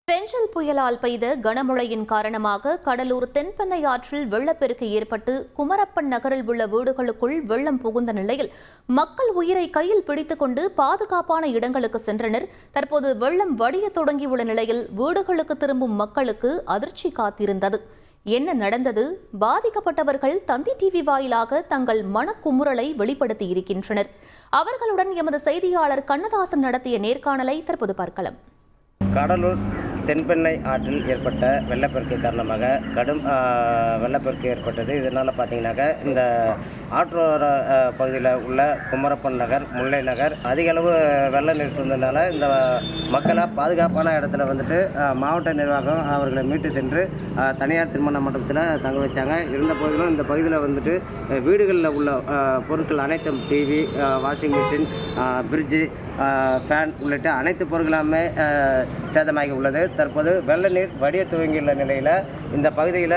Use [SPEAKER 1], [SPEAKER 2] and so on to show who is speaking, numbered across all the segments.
[SPEAKER 1] பெஞ்சல் புயலால் பெய்த கனமழையின் காரணமாக கடலூர் தென்பெண்ணை ஆற்றில் வெள்ளப்பெருக்கு ஏற்பட்டு குமரப்பன் நகரில் உள்ள வீடுகளுக்குள் வெள்ளம் புகுந்த நிலையில் மக்கள் உயிரை கையில் பிடித்துக் கொண்டு பாதுகாப்பான இடங்களுக்கு சென்றனர். தற்போது வெள்ளம் வடிய தொடங்கியுள்ள நிலையில் வீடுகளுக்கு திரும்பும் மக்களுக்கு அதிர்ச்சி காத்திருந்தது. என்ன நடந்தது? பாதிக்கப்பட்டவர்கள் தந்தி டிவி வாயிலாக தங்கள் மனக்குமுறலை வெளிப்படுத்தியிருக்கின்றனர். அவர்களுடன் எமது செய்தியாளர் கண்ணதாசன் நடத்திய நேர்காணலை தற்போது பார்க்கலாம்.
[SPEAKER 2] கடலூர் தென்பெண்ணை ஆற்றில் ஏற்பட்ட வெள்ளப்பெருக்கு காரணமாக கடும் வெள்ளப்பெருக்கு ஏற்பட்டது. இதனால் பார்த்தீங்கன்னாக்கா இந்த ஆற்றோர பகுதியில் உள்ள குமரப்பன் நகர், முல்லை நகர் அதிக அளவு வெள்ள நீர் சூழ்ந்ததுனால இந்த மக்களை பாதுகாப்பான இடத்துல வந்துட்டு மாவட்ட நிர்வாகம் அவர்களை மீட்டு சென்று தனியார் திருமண மண்டபத்தில் தங்க வச்சாங்க. இருந்த போதிலும் இந்த பகுதியில் வந்துட்டு வீடுகளில் உள்ள பொருட்கள் அனைத்தும் TV, washing machine, fridge, fan உள்ளிட்ட அனைத்து பொருட்களுமே சேதமாகி உள்ளது. தற்போது வெள்ள நீர் வடிய துவங்கியுள்ள நிலையில் இந்த பகுதியில்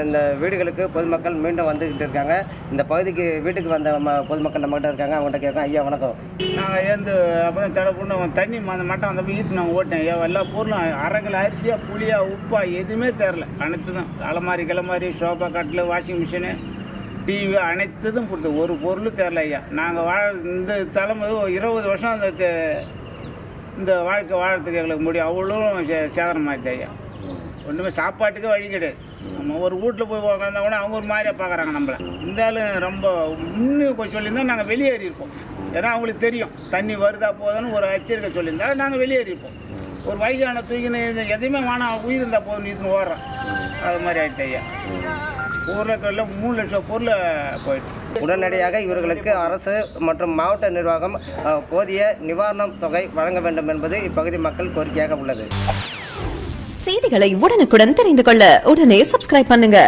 [SPEAKER 2] இந்த வீடுகளுக்கு பொதுமக்கள் மீண்டும் வந்துக்கிட்டு இருக்காங்க. இந்த பகுதிக்கு வீட்டுக்கு வந்த பொதுமக்கள் நம்மகிட்ட இருக்காங்க. அவங்கள்ட்ட கேட்க, ஐயா வணக்கம்.
[SPEAKER 3] நாங்கள் ஏந்து அப்போ தான் தடை பண்ண தண்ணி அந்த மட்டம் வந்தப்போ ஈத்து நாங்கள் ஓட்டேன். ஐயா எல்லா பொருளும் அரைக்கில் அரிசியாக, புளியாக, உப்பா எதுவுமே தெரில. அனைத்து தான் கிளமாரி சோஃபா, கட்டில், வாஷிங் மிஷினு, டிவி அனைத்தும் கொடுத்து ஒரு பொருளும் தெரில. ஐயா நாங்கள் இந்த தலைமை 20 வருஷம் இந்த வாழ்க்கை வாழறதுக்கு எங்களுக்கு முடியும். அவ்வளோ சேதனமாகிடுது. ஐயா ஒன்றுமே சாப்பாட்டுக்கே வழி கிடையாது. நம்ம ஒரு வீட்டில் போய் உட்காந்தா கூட அவங்க ஒரு மாதிரியாக பார்க்குறாங்க நம்மளை. இருந்தாலும் ரொம்ப இன்னும் கொஞ்சம் சொல்லியிருந்தால் நாங்கள் வெளியேறியிருப்போம். ஏன்னா அவங்களுக்கு தெரியும் தண்ணி வருதா போதுன்னு ஒரு எச்சரிக்கை சொல்லியிருந்தால் நாங்கள் வெளியேறியிருப்போம். ஒரு வயசான தூக்கின்னு எதையுமே வேணாம், உயிர் இருந்தால் போதும் இதுன்னு ஓடுறோம். அது மாதிரி ஆகிட்டு. ஐயா ஊரில் 3 லட்சம் பொருள் போயிட்டு
[SPEAKER 2] உடனடியாக இவர்களுக்கு அரசு மற்றும் மாவட்ட நிர்வாகம் போதிய நிவாரணம் தொகை வழங்க வேண்டும் என்பது இப்பகுதி மக்கள் கோரிக்கையாக உள்ளது.
[SPEAKER 4] செய்திகளை உடனுக்குடன் தெரிந்து கொள்ள உடனே சப்ஸ்கிரைப் பண்ணுங்க.